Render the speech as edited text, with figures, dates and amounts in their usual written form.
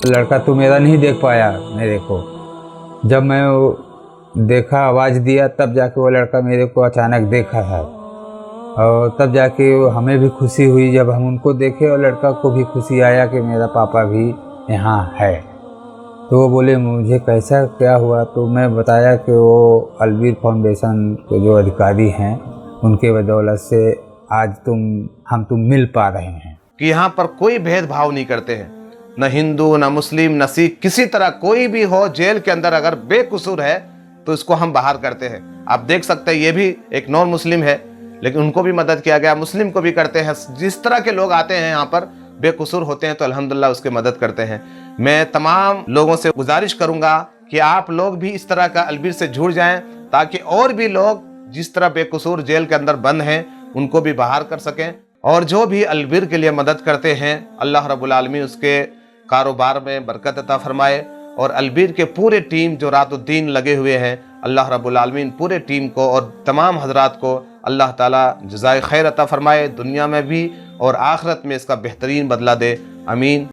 लड़का तो मेरा नहीं देख पाया मेरे को। जब मैं वो देखा, आवाज़ दिया, तब जाके वो लड़का मेरे को अचानक देखा है। और तब जाके हमें भी खुशी हुई जब हम उनको देखे, और लड़का को भी खुशी आया कि मेरा पापा भी यहाँ है। तो वो बोले मुझे कैसा क्या हुआ, तो मैं बताया कि वो अलवीर फाउंडेशन के जो अधिकारी हैं उनके बदौलत से आज तुम मिल पा रहे हैं। कि यहाँ पर कोई भेदभाव नहीं करते हैं, न हिंदू न मुस्लिम न सिख, किसी तरह कोई भी हो जेल के अंदर अगर बेकसूर है तो इसको हम बाहर करते हैं। आप देख सकते हैं ये भी एक नॉन मुस्लिम है लेकिन उनको भी मदद किया गया, मुस्लिम को भी करते हैं। जिस तरह के लोग आते हैं यहाँ पर बेकसूर होते हैं तो अल्हम्दुलिल्लाह उसकी मदद करते हैं। मैं तमाम लोगों से गुजारिश करूंगा कि आप लोग भी इस तरह का अलवीर से जुड़ जाएं ताकि और भी लोग जिस तरह बेकसूर जेल के अंदर बंद हैं उनको भी बाहर कर सकें। और जो भी अलवीर के लिए मदद करते हैं अल्लाह रब्बुल आलमीन उसके कारोबार में बरकत अता फरमाए। और अलवीर के पूरे टीम जो रात दिन लगे हुए हैं, अल्लाह रब्बुल आलमीन पूरे टीम को और तमाम हजरात को अल्लाह ताला जज़ाए खैर अता फरमाए, दुनिया में भी और आखिरत में इसका बेहतरीन बदला दे। आमीन।